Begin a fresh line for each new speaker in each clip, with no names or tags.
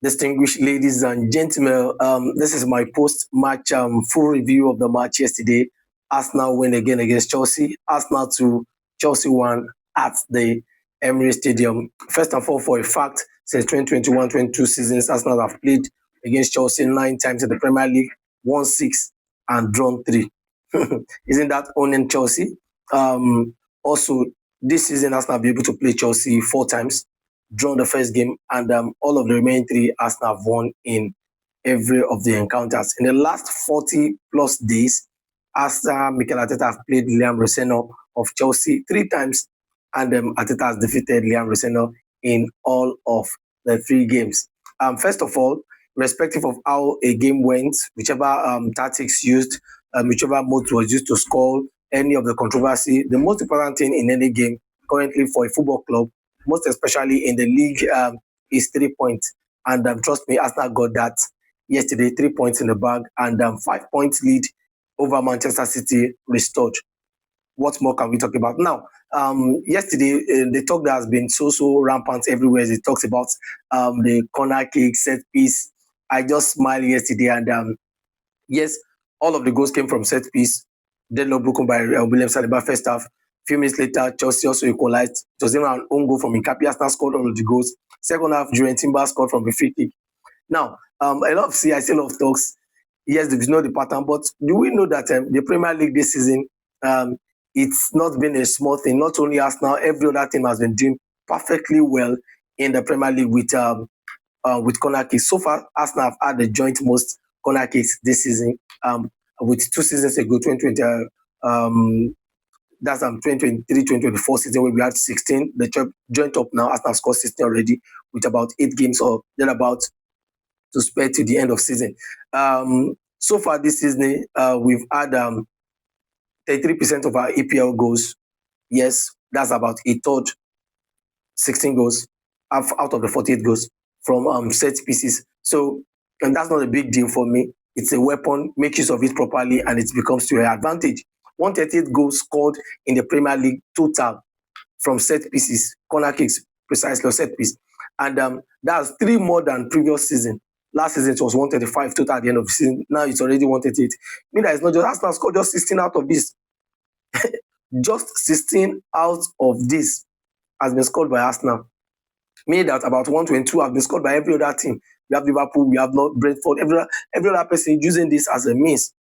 Distinguished ladies and gentlemen, this is my post-match full review of the match yesterday. Arsenal win again against Chelsea. Arsenal 2, Chelsea 1 at the Emirates Stadium. First and foremost, for a fact, since 2021-22 seasons, Arsenal have played against Chelsea 9 times in the Premier League, won 6 and drawn 3. Isn't that owning Chelsea? Also, this season, Arsenal will be able to play Chelsea 4 times, drawn the first game, and all of the remaining 3 Arsenal have won in every of the encounters. In the last 40 plus days, Arsenal Mikel Arteta have played Liam Roseno of Chelsea 3 times, and Arteta has defeated Liam Roseno in all of the 3 games. First of all, irrespective of how a game went, whichever tactics used, whichever mode was used to score any of the controversy, the most important thing in any game currently for a football club, most especially in the league, is 3 points. And trust me, Arsenal got that yesterday, 3 points in the bag, and 5 points lead over Manchester City restored. What more can we talk about? Now, yesterday, the talk that has been so rampant everywhere, it talks about the corner kick, set piece. I just smiled yesterday, and yes, all of the goals came from set piece. Deadlock broken by William Saliba first half. Few minutes later, Chelsea also equalized. It was even an own goal from Hincapie. Arsenal scored all of the goals. Second half, Jurrien Timber scored from a free kick. Now, I see a lot of talks. Yes, there is no the pattern, but do we know that the Premier League this season, it's not been a small thing. Not only Arsenal, every other team has been doing perfectly well in the Premier League with corner kicks. So far, Arsenal have had the joint most corner kicks this season. With 2 seasons ago, 2020, that's 2023-2024 season where we had 16. The joint up now, Arsenal scored 16 already with about 8 games or then about to spare to the end of season. So far this season, we've had 33% of our EPL goals. Yes, that's about a third, 16 goals out of the 48 goals from set pieces. So, and that's not a big deal for me. It's a weapon, make use of it properly, and it becomes to your advantage. 138 goals scored in the Premier League total from set pieces, corner kicks, precisely, or set piece. And that's 3 more than previous season. Last season, it was 135 total at the end of the season. Now it's already 138. Meaning that it's not just Arsenal scored just 16 out of this. Just 16 out of this has been scored by Arsenal. Meaning that about 122 have been scored by every other team. We have Liverpool, we have not Brentford, every other person using this as a means,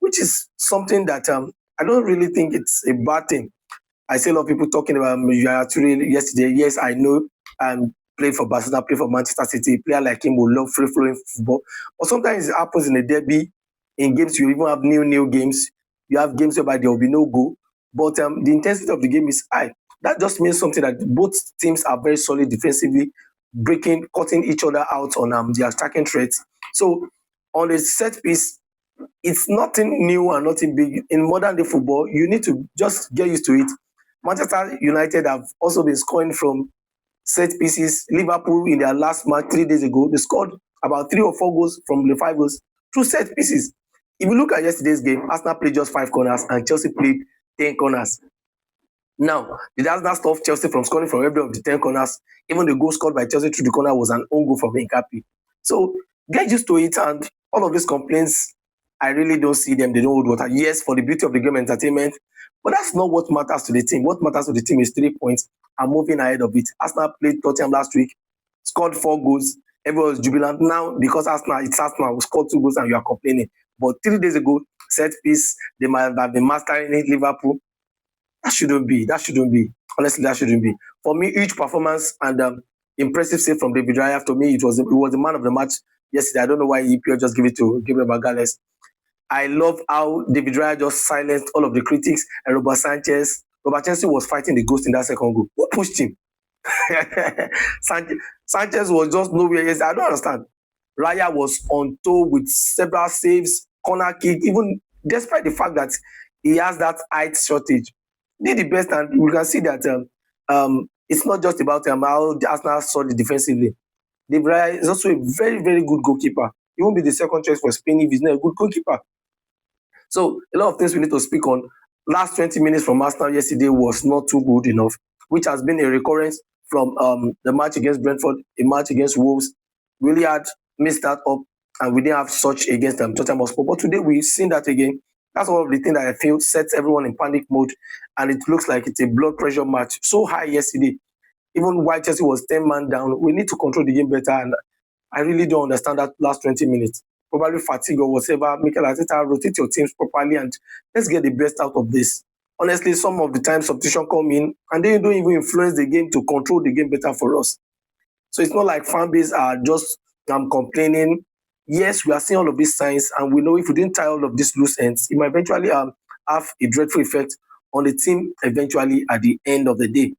which is something that I don't really think it's a bad thing. I see a lot of people talking about Yaya Toure yesterday. Yes, I know, played for Barcelona, played for Manchester City. A player like him will love free-flowing football. But sometimes it happens in a derby. In games, you even have new games. You have games whereby there will be no goal. But the intensity of the game is high. That just means something that both teams are very solid defensively, cutting each other out on the attacking threats. So on a set piece, it's nothing new and nothing big. In modern day football, you need to just get used to it. Manchester United have also been scoring from set pieces. Liverpool in their last match 3 days ago, they scored about 3 or 4 goals from the 5 goals through set pieces. If you look at yesterday's game, Arsenal played just 5 corners and Chelsea played 10 corners. Now, did Arsenal stop Chelsea from scoring from every of the 10 corners? Even the goal scored by Chelsea through the corner was an own goal from Hincapie. So get used to it, and all of these complaints, I really don't see them. They don't hold water. Yes, for the beauty of the game entertainment, but that's not what matters to the team. What matters to the team is 3 points and moving ahead of it. Arsenal played Tottenham last week, scored 4 goals. Everyone was jubilant. Now, because it's Arsenal, we scored 2 goals and you are complaining. But 3 days ago, set piece, they might have been mastering it, Liverpool. That shouldn't be. Honestly, that shouldn't be. For me, each performance and impressive save from David Raya, to me, it was the man of the match yesterday. I don't know why EPL just give it to Gabriel Magalhaes. I love how David Raya just silenced all of the critics and Robert Sanchez was fighting the ghost in that second goal. Who pushed him? Sanchez was just nowhere. Yes, I don't understand. Raya was on toe with several saves, corner kick, even despite the fact that he has that height shortage. Did the best, and we can see that it's not just about how Arsenal saw the defensively. David Raya is also a very, very good goalkeeper. He won't be the second choice for Spain if he's not a good goalkeeper. So a lot of things we need to speak on. Last 20 minutes from Arsenal yesterday was not too good enough, which has been a recurrence from the match against Brentford, a match against Wolves, really had missed that up, and we didn't have such against Tottenham Hotspur. But today we've seen that again. That's one of the things that I feel sets everyone in panic mode, and it looks like it's a blood pressure match. So high yesterday, even while Chelsea was 10 man down, we need to control the game better. And I really don't understand that last 20 minutes. Probably fatigue or whatever. Mikel Arteta, rotate your teams properly and let's get the best out of this. Honestly, some of the time substitution come in and they don't even influence the game to control the game better for us. So it's not like fan base are just complaining. Yes, we are seeing all of these signs, and we know if we didn't tie all of these loose ends, it might eventually have a dreadful effect on the team eventually at the end of the day.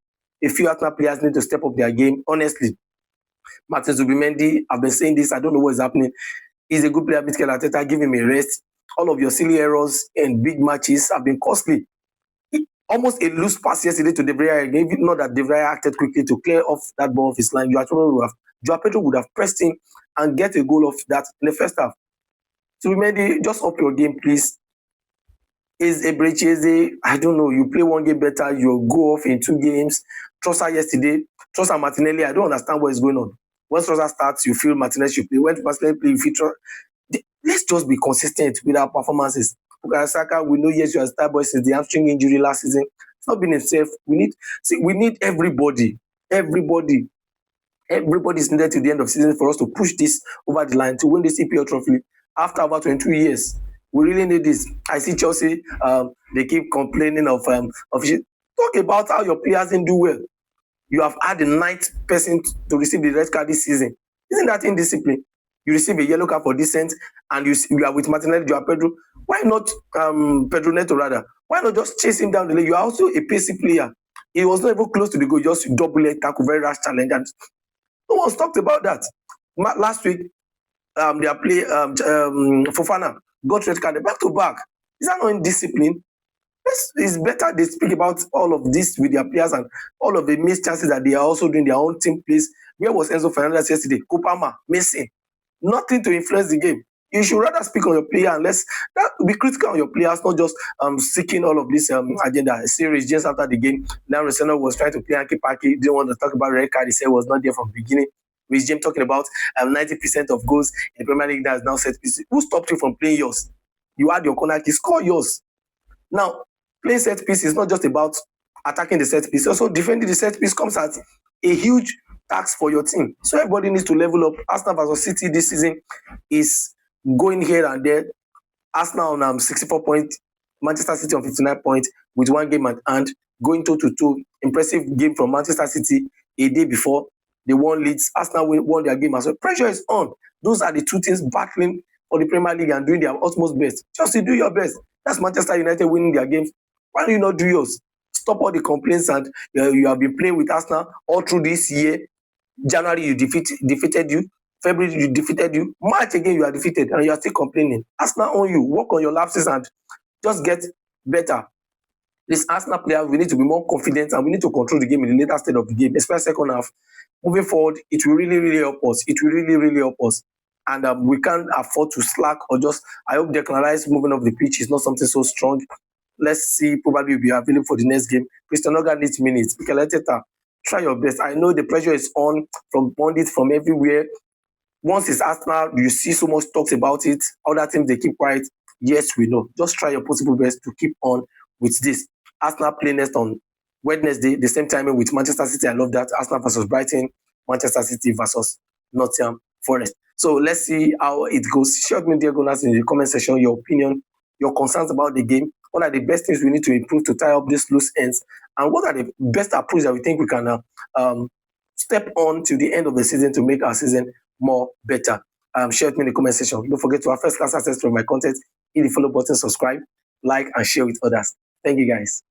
A few Arsenal players need to step up their game. Honestly, Martin Zubimendi, I've been saying this, I don't know what is happening. He's a good player, Mikel Arteta, give him a rest. All of your silly errors in big matches have been costly. Almost a loose pass yesterday to De Vrij. Even not that De Vrij acted quickly to clear off that ball off his line. Joao Pedro would have pressed him and get a goal of that in the first half. So Mendy, just up your game, please. Is Ebrecheze, I don't know, you play one game better, you go off in 2 games. Trossard yesterday, Trossard Martinelli, I don't understand what is going on. Once Trossard starts, you feel Martinelli should play. When Martinelli play, you feel let's just be consistent with our performances. Bukayo Saka, we know yes, you are a star boy since the hamstring injury last season. It's not been himself. We need everybody. Everybody is needed to the end of the season for us to push this over the line to win this EPL trophy after about 22 years. We really need this. I see Chelsea, they keep complaining of talk about how your players didn't do well. You have had the 9th person to receive the red card this season. Isn't that indiscipline? You receive a yellow card for dissent, and you are with Martinelli, Joao Pedro. Why not Pedro Neto rather? Why not just chase him down the lane? You are also a pacey player. He was not even close to the goal, just double leg tackle, very rash challenge, and no one's talked about that. Last week, their play Fofana got red card back to back. Is that not indiscipline? It's better they speak about all of this with their players and all of the missed chances that they are also doing their own team plays. Where was Enzo Fernandez yesterday? Kopama missing. Nothing to influence the game. You should rather speak on your player and be critical on your players, not just seeking all of this agenda. Series just after the game, now Roseno was trying to play Hincapie, didn't want to talk about red card. He said was not there from the beginning. With James talking about 90% of goals in the Premier League that is now set pieces. Who stopped you from playing yours? You had your corner kick, score yours. Now, playing set piece is not just about attacking the set piece. Also, defending the set piece comes at a huge tax for your team. So everybody needs to level up. Arsenal versus City this season is going here and there. Arsenal on 64 points, Manchester City on 59 points with 1 game at hand, going 2-2. Impressive game from Manchester City a day before. They won Leeds. Arsenal won their game as well. Pressure is on. Those are the two teams battling for the Premier League and doing their utmost best. Just do your best. That's Manchester United winning their games. Why do you not do yours? Stop all the complaints and you have been playing with Arsenal all through this year. January, you defeated you. February, you defeated you. March, again, you are defeated and you are still complaining. Arsenal on you. Work on your lapses and just get better. This Arsenal player, we need to be more confident and we need to control the game in the later stage of the game, especially second half. Moving forward, it will really, really help us. It will really, really help us. And we can't afford to slack or just, I hope Declan Rice moving off the pitch is not something so strong. Let's see, probably will be available for the next game. Christian Noga needs minutes. Mikel Arteta, try your best. I know the pressure is on from pundits from everywhere. Once it's Arsenal, you see so much talks about it. Other teams, they keep quiet. Yes, we know. Just try your possible best to keep on with this. Arsenal play next on Wednesday, the same timing with Manchester City. I love that. Arsenal versus Brighton, Manchester City versus Nottingham Forest. So let's see how it goes. Share with me, dear Gunners, in the comment section your opinion, your concerns about the game. What are the best things we need to improve to tie up these loose ends? And what are the best approaches that we think we can step on to the end of the season to make our season more better? Share with me in the comment section. Don't forget to have first class access to my content. Hit the follow button, subscribe, like, and share with others. Thank you, guys.